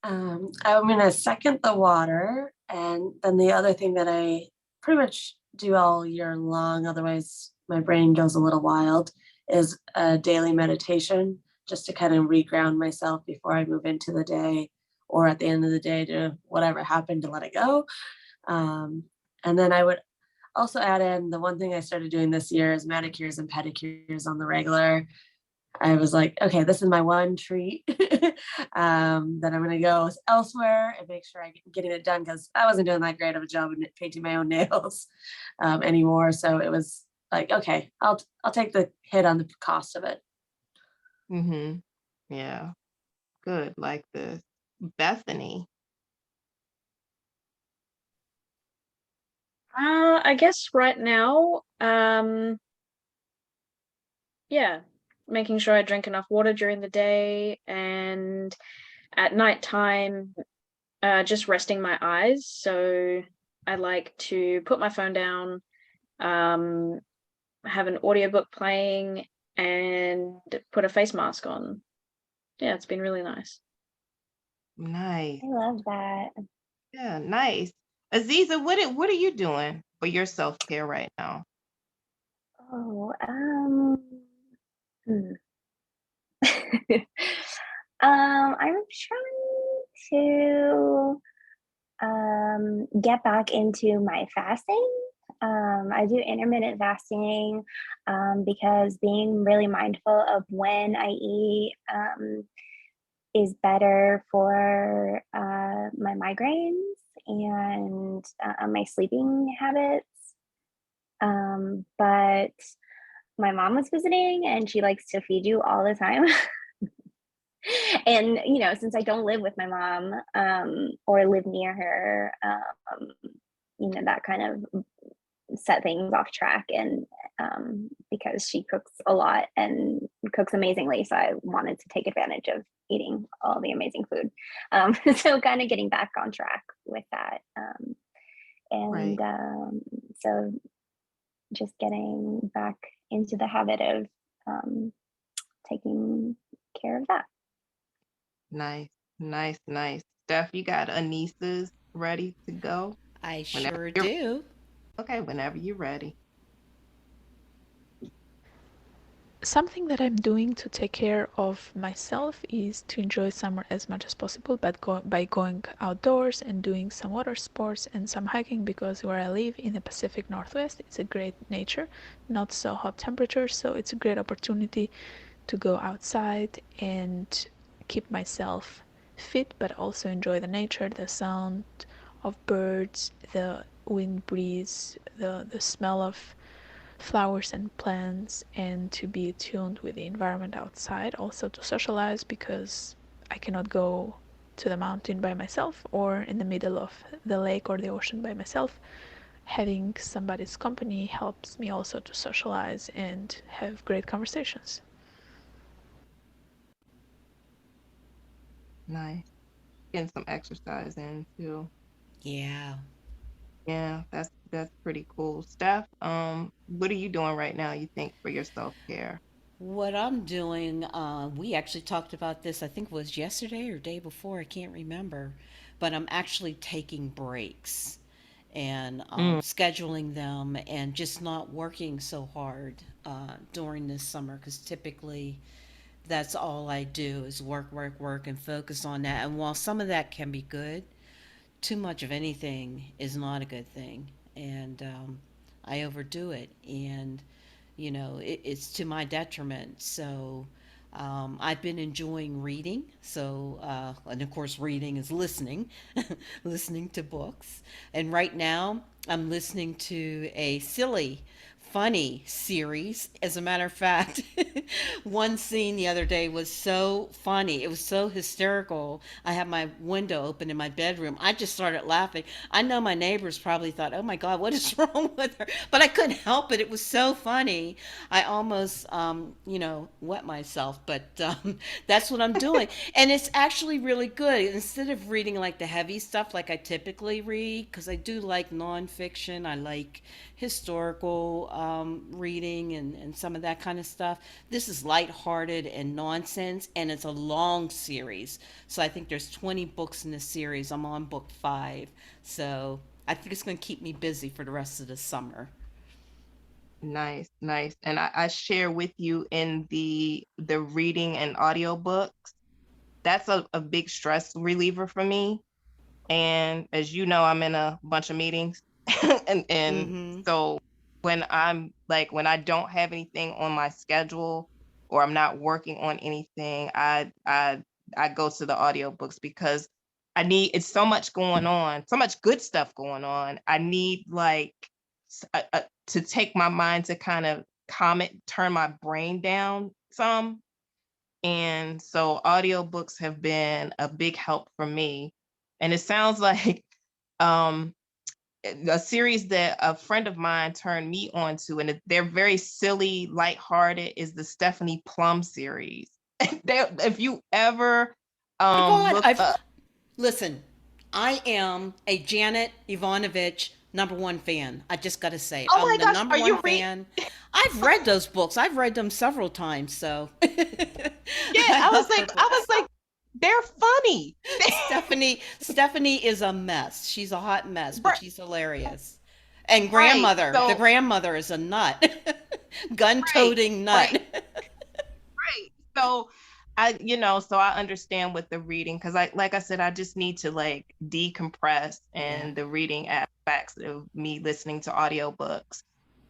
I'm gonna second the water, and then the other thing that I pretty much do all year long, otherwise my brain goes a little wild, is a daily meditation, just to kind of reground myself before I move into the day, or at the end of the day to whatever happened to let it go. Um, and then I would also add in the one thing I started doing this year is manicures and pedicures on the regular. I was like, okay, this is my one treat. That I'm going to go elsewhere and make sure I'm getting it done, because I wasn't doing that great of a job of painting my own nails anymore. So it was like, okay, I'll take the hit on the cost of it. Mm-hmm. Yeah. Good. Like this. Bethany. I guess right now, yeah, making sure I drink enough water during the day, and at nighttime, just resting my eyes. So I like to put my phone down, have an audiobook playing, and put a face mask on. Yeah, it's been really nice. Nice. I love that. Yeah, nice. Aziza, what are you doing for your self-care right now? Oh, hmm. I'm trying to get back into my fasting. I do intermittent fasting because being really mindful of when I eat is better for my migraines and my sleeping habits. But my mom was visiting and she likes to feed you all the time. And since I don't live with my mom or live near her, that kind of set things off track. And because she cooks a lot and cooks amazingly, so I wanted to take advantage of eating all the amazing food. So kind of getting back on track with that. And so just getting back into the habit of taking care of that. Nice, nice, nice. Steph, you got Anissa's ready to go? I Whenever sure you're do. okay, whenever you're ready. Something that I'm doing to take care of myself is to enjoy summer as much as possible, but by going outdoors and doing some water sports and some hiking, because where I live in the Pacific Northwest, it's a great nature, not so hot temperatures, so it's a great opportunity to go outside and keep myself fit, but also enjoy the nature, the sound of birds, the wind breeze, the smell of flowers and plants, and to be attuned with the environment outside, also to socialize, because I cannot go to the mountain by myself or in the middle of the lake or the ocean by myself. Having somebody's company helps me also to socialize and have great conversations. Nice. Getting some exercise in too. Yeah. Yeah, that's pretty cool. Steph, what are you doing right now, you think, for your self-care? What I'm doing, we actually talked about this, I think it was yesterday or day before, I can't remember, but I'm actually taking breaks and Mm, scheduling them and just not working so hard during this summer, because typically that's all I do is work, work, work, and focus on that. And while some of that can be good, too much of anything is not a good thing. And I overdo it. And, it's to my detriment. So I've been enjoying reading. So, and of course, reading is listening, listening to books. And right now, I'm listening to a silly, funny series. As a matter of fact, one scene the other day was so funny. It was so hysterical. I had my window open in my bedroom. I just started laughing. I know my neighbors probably thought, oh my God, what is wrong with her? But I couldn't help it. It was so funny. I almost, wet myself, but that's what I'm doing. And it's actually really good. Instead of reading like the heavy stuff like I typically read, because I do like nonfiction, I like historical reading and some of that kind of stuff. This is lighthearted and nonsense, and it's a long series. So I think there's 20 books in the series. I'm on book 5. So I think it's going to keep me busy for the rest of the summer. nice, nice. And I share with you in the reading and audiobooks. That's a big stress reliever for me. And as you know, I'm in a bunch of meetings. and Mm-hmm. so when I don't have anything on my schedule, or I'm not working on anything, I go to the audiobooks because it's so much going on, so much good stuff going on. I need like to take my mind to kind of turn my brain down some. And so audiobooks have been a big help for me. And it sounds like um a series that a friend of mine turned me on to, and they're very silly, lighthearted, is the Stephanie Plum series. If you ever My God, look up, listen, I am a Janet Ivanovich #1 fan. I just got to say, oh my I'm the gosh, number are you one fan. I've read those books. I've read them several times. So yeah, I was like, they're funny. Stephanie is a mess. She's a hot mess, but Right, she's hilarious. And right. the grandmother is a nut, gun-toting nut. Right. Right. So so I understand with the reading, because like I said, I just need to like decompress, and the reading aspects of me listening to audiobooks.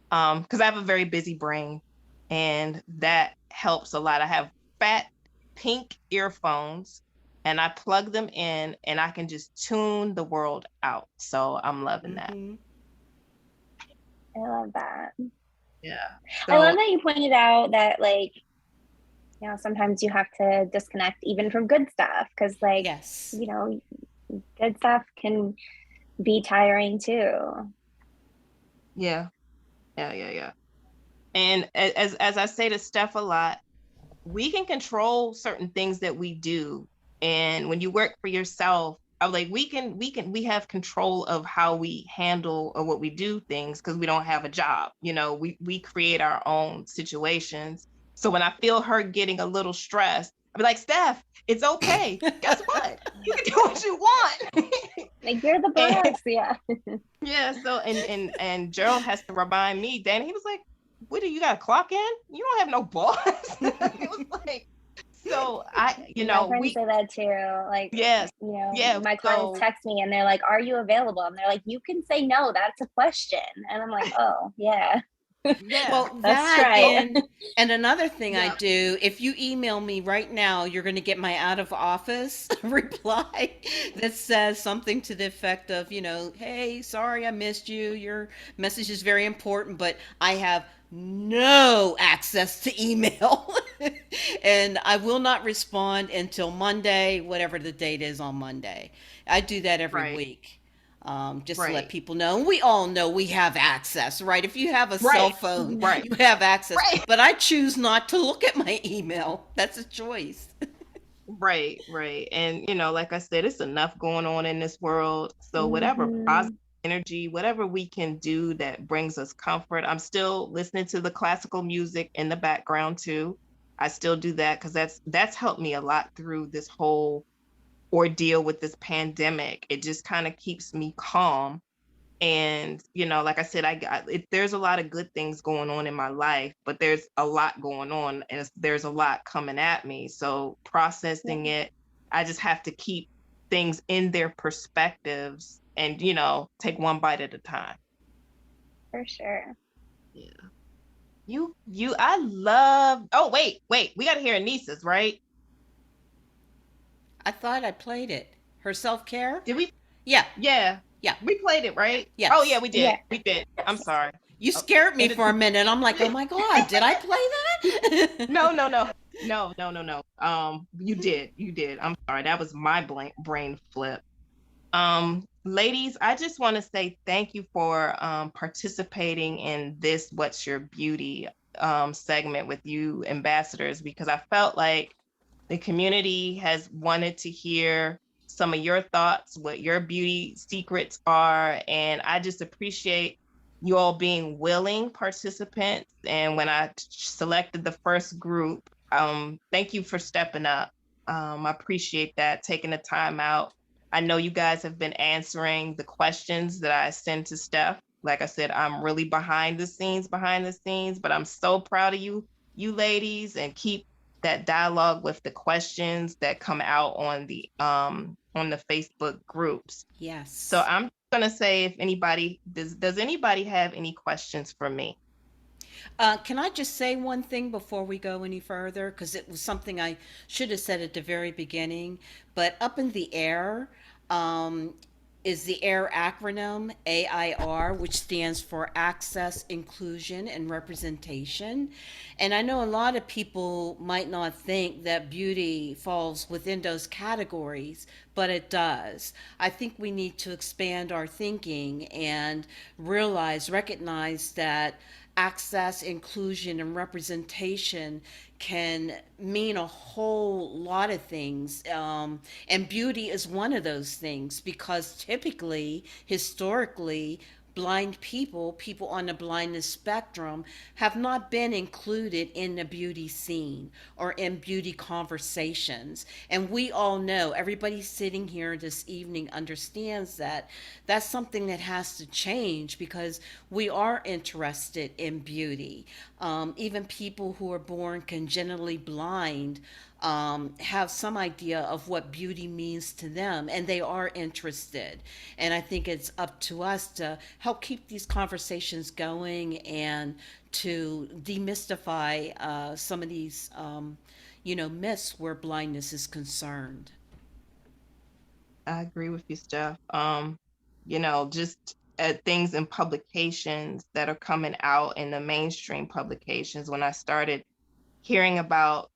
Because I have a very busy brain, and that helps a lot. I have fat pink earphones, and I plug them in, and I can just tune the world out. So I'm loving that. Mhm. I love that. Yeah. I love So that you pointed out that, like, sometimes you have to disconnect even from good stuff, because, like, Yes. good stuff can be tiring too. yeah. And as I say to Steph a lot, we can control certain things that we do. And when you work for yourself, I'm like, we have control of how we handle or what we do things, because we don't have a job. We create our own situations. So when I feel her getting a little stressed, I'll be like, Steph, it's okay. Guess what? You can do what you want. Like, you're the And- boss. Yeah. yeah. So and Gerald has to remind me. Then he was like, "What do you got to clock in? You don't have no boss." It was like, so My friends we say that too. Like, yes, yeah. my clients So text me and they're like, "Are you available?" And they're like, "You can say no. That's a question." And I'm like, "Oh, yeah." yeah, Well, That's that right. and another thing I Yeah. do, if you email me right now, you're going to get my out of office reply that says something to the effect of, hey, sorry I missed you. Your message is very important, but I have no access to email. And I will not respond until Monday, whatever the date is on Monday. I do that every right, week. Just to let right, people know. And we all know we have access, right? If you have a cell right, phone, right, you have access. right, But I choose not to look at my email. That's a choice. right. And like I said, it's enough going on in this world. So whatever positive energy, whatever we can do that brings us comfort. I'm still listening to the classical music in the background too. I still do that because that's helped me a lot through this whole ordeal with this pandemic. It just kind of keeps me calm. And like I said, there's a lot of good things going on in my life, but there's a lot going on, and there's a lot coming at me. So processing it, I just have to keep things in their perspectives, and take one bite at a time. For sure. Yeah. I love. Oh, wait, we got to hear Anissa's, right? I thought I played it. Her self-care? Did we? Yeah. Yeah. Yeah. We played it, right? Yes. Oh yeah, we did. Yeah. We did. I'm sorry. You scared me and it- for a minute. I'm like, oh my God, did I play that? No. You did. I'm sorry. That was my brain flip. Ladies, I just want to say thank you for participating in this What's Your Beauty segment with you ambassadors, because I felt like the community has wanted to hear some of your thoughts, what your beauty secrets are, and I just appreciate you all being willing participants. And when I selected the first group, thank you for stepping up. I appreciate that, taking the time out. I know you guys have been answering the questions that I send to Steph. Like I said, I'm really behind the scenes, but I'm so proud of you ladies, and keep that dialogue with the questions that come out on the Facebook groups. Yes. So I'm gonna say, if anybody does anybody have any questions for me? Can I just say one thing before we go any further? Because it was something I should have said at the very beginning. But up in the air um, is the AIR acronym, AIR, which stands for Access, Inclusion, and Representation. And I know a lot of people might not think that beauty falls within those categories, but it does. I think we need to expand our thinking and recognize that access, inclusion, and representation can mean a whole lot of things. And beauty is one of those things because typically, historically, blind people, people on the blindness spectrum, have not been included in the beauty scene or in beauty conversations. And we all know, everybody sitting here this evening understands that that's something that has to change because we are interested in beauty. Even people who are born congenitally blind have some idea of what beauty means to them and they are interested. And I think it's up to us to help keep these conversations going and to demystify some of these, myths where blindness is concerned. I agree with you, Steph. Just things in publications that are coming out in the mainstream publications. When I started hearing about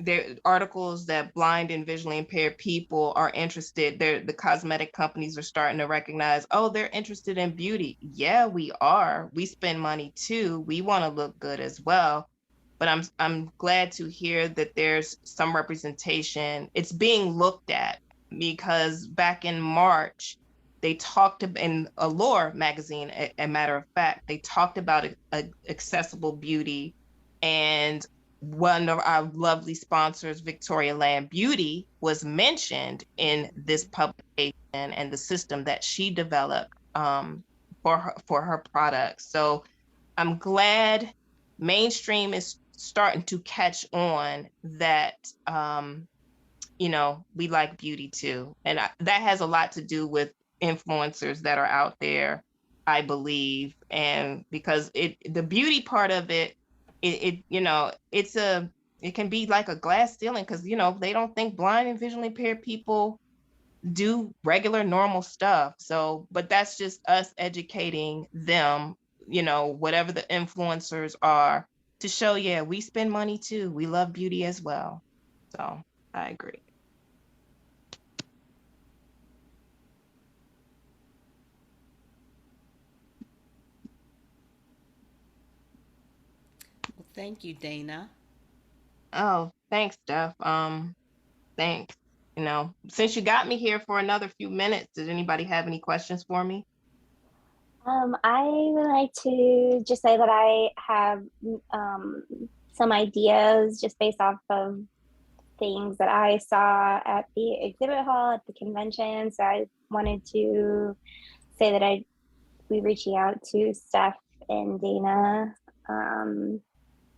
their articles that blind and visually impaired people are interested, the cosmetic companies are starting to recognize, oh, they're interested in beauty. Yeah, we are. We spend money too. We want to look good as well. But I'm glad to hear that there's some representation. It's being looked at because back in March, they talked in Allure magazine, a matter of fact, they talked about accessible beauty, and one of our lovely sponsors, Victoria Land Beauty, was mentioned in this publication and the system that she developed for her products. So I'm glad mainstream is starting to catch on that we like beauty too. And that has a lot to do with influencers that are out there, I believe. And because the beauty part of it can be like a glass ceiling because, they don't think blind and visually impaired people do regular normal stuff. So, but that's just us educating them, whatever the influencers are, to show, yeah, we spend money too. We love beauty as well. So I agree. Well, thank you, Dana. Oh, thanks, Steph. Thanks. Since you got me here for another few minutes, did anybody have any questions for me? I would like to just say that I have some ideas just based off of things that I saw at the exhibit hall at the convention. So I wanted to say that I'd be reaching out to Steph and Dana. I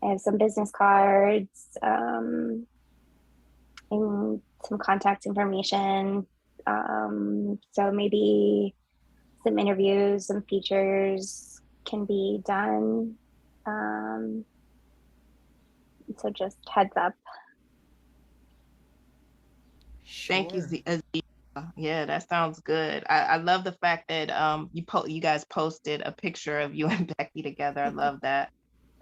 have some business cards and some contact information. So maybe some interviews, some features can be done. So just heads up. Thank you, Sure. Aziza. Yeah, that sounds good. I love the fact that you guys posted a picture of you and Becky together. I love that.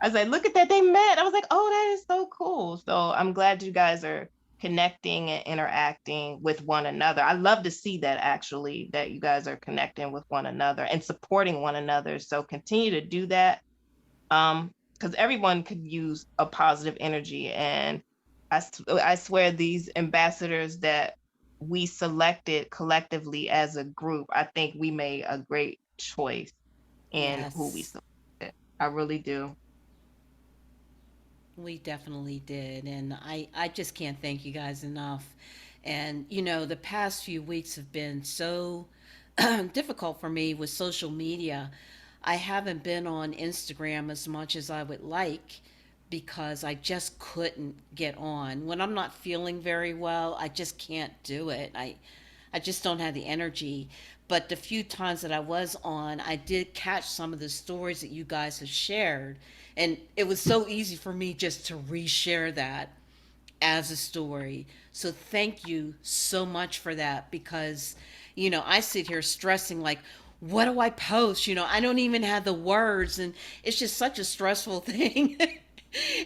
I was like, look at that, they met. I was like, oh, that is so cool. So I'm glad you guys are connecting and interacting with one another. I love to see that, actually, that you guys are connecting with one another and supporting one another. So continue to do that, because everyone could use a positive energy. And I swear these ambassadors that we selected collectively as a group, I think we made a great choice in who we Yes, selected. I really do. we definitely did. And I just can't thank you guys enough. And, the past few weeks have been so difficult for me with social media. I haven't been on Instagram as much as I would like because I just couldn't get on. When I'm not feeling very well, I just can't do it. I just don't have the energy. but the few times that I was on, I did catch some of the stories that you guys have shared. And it was so easy for me just to reshare that as a story. So thank you so much for that, because, I sit here stressing like, what do I post? I don't even have the words, and it's just such a stressful thing.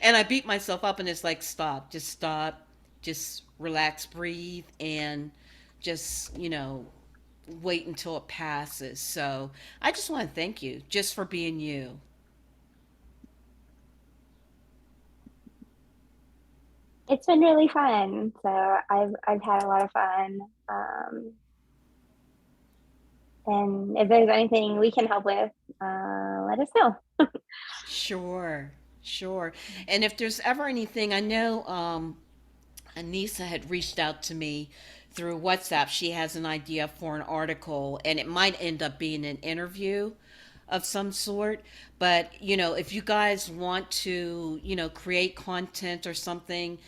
And I beat myself up, and it's like, stop, just relax, breathe, and just, wait until it passes. So I just want to thank you just for being you. It's been really fun. So I've had a lot of fun. And if there's anything we can help with, let us know. Sure, sure. And if there's ever anything, I know Anissa had reached out to me through WhatsApp. She has an idea for an article, and it might end up being an interview of some sort. But, if you guys want to, create content or something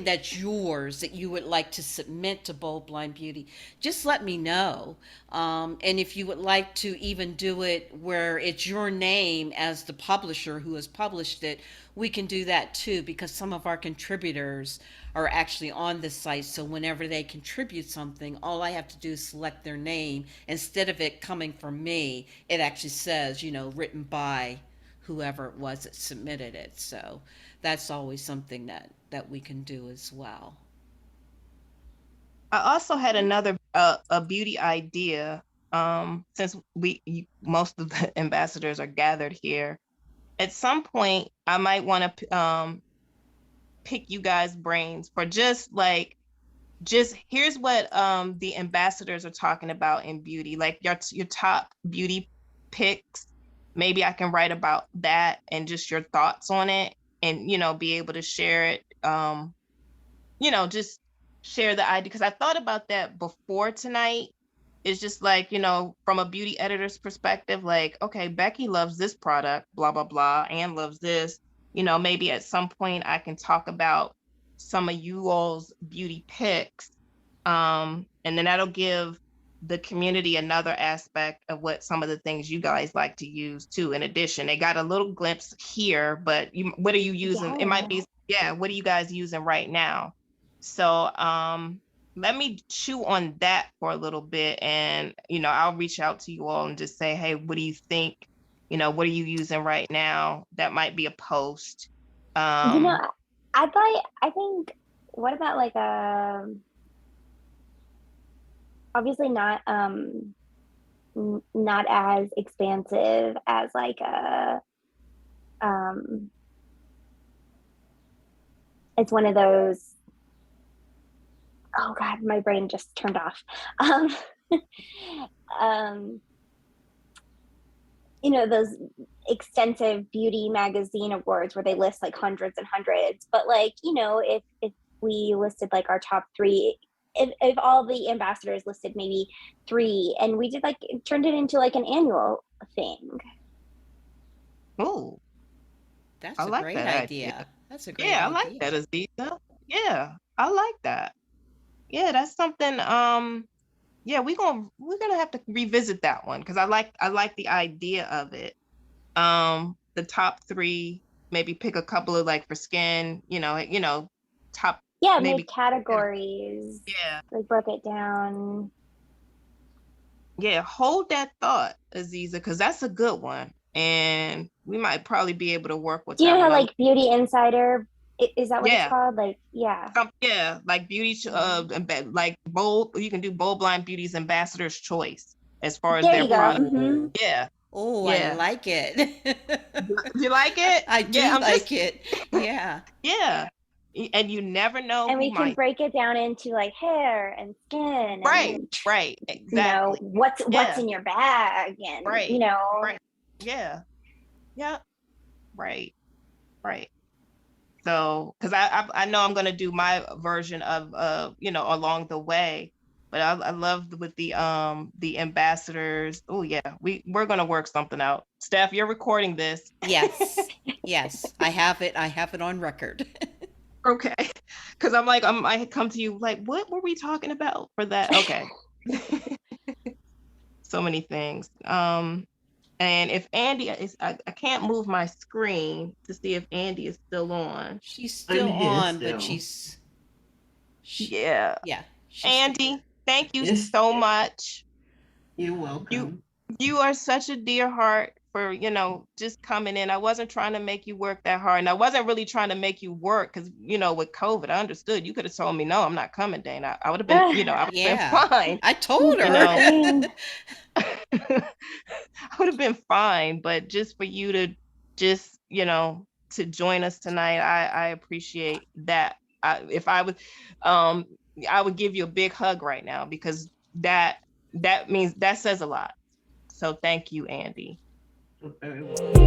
that's yours that you would like to submit to Bold Blind Beauty, just let me know. And if you would like to even do it where it's your name as the publisher who has published it, we can do that too, because some of our contributors are actually on the site. So whenever they contribute something, all I have to do is select their name. Instead of it coming from me, it actually says, written by whoever it was that submitted it. So that's always something that we can do as well. I also had another a beauty idea. Since most of the ambassadors are gathered here, at some point I might want to pick you guys' brains for just here's what the ambassadors are talking about in beauty, like your top beauty picks. Maybe I can write about that and just your thoughts on it, and be able to share it. Just share the idea, because I thought about that before tonight. It's just like, from a beauty editor's perspective, like, okay, Becky loves this product, blah blah blah, and loves this. Maybe at some point I can talk about some of you all's beauty picks, and then that'll give the community another aspect of what some of the things you guys like to use too. In addition, they got a little glimpse here, but what are you using? It might be, what are you guys using right now? So let me chew on that for a little bit, and I'll reach out to you all and just say, hey, what do you think? What are you using right now? That might be a post. I think, what about like obviously not not as expansive as like it's one of those, oh God, my brain just turned off. Those extensive beauty magazine awards where they list like hundreds and hundreds, but like, if we listed like our top three, if all the ambassadors listed maybe 3, and we did turned it into like an annual thing. Oh, that's a great idea. That's a great idea. I like that, Aziza. Yeah, I like that. Yeah, that's something. We're gonna have to revisit that one, because I like the idea of it. The top 3, maybe pick a couple of for skin, top. Yeah, maybe make categories. Yeah, broke it down. Yeah, hold that thought, Aziza, because that's a good one, and we might probably be able to work with. Do you know how Beauty Insider? Is that what it's called? Like beauty, like Bold. You can do Bold Blind Beauty's Ambassador's Choice as far as their product. Mm-hmm. Yeah. Oh, yeah. I like it. You like it? I do like it. Yeah. Yeah. And you never know. And we can break it down into hair and skin. Right. And, right. Exactly. What's in your bag, and right. Right. Yeah. Yeah. Right. Right. So, because I know I'm going to do my version of along the way, but I love with the ambassadors. Oh yeah, we're going to work something out. Steph, you're recording this. Yes, I have it on record. Okay, because I come to you like, what were we talking about for that? Okay. so many things. And if Andy is, I can't move my screen to see if Andy is still on. She's still here on, still. but she's Yeah. yeah. she's Andy, thank you Yes. so much. You're welcome. You are such a dear heart for, just coming in. I wasn't trying to make you work that hard. And I wasn't really trying to make you work because, with COVID, I understood. You could have told me, no, I'm not coming, Dana. I would have been, I would have Yeah. been fine. I told her. I would have been fine, but just for you to just, to join us tonight, I appreciate that. If I would, I would give you a big hug right now because that means, that says a lot. So thank you, Andy. You're very welcome.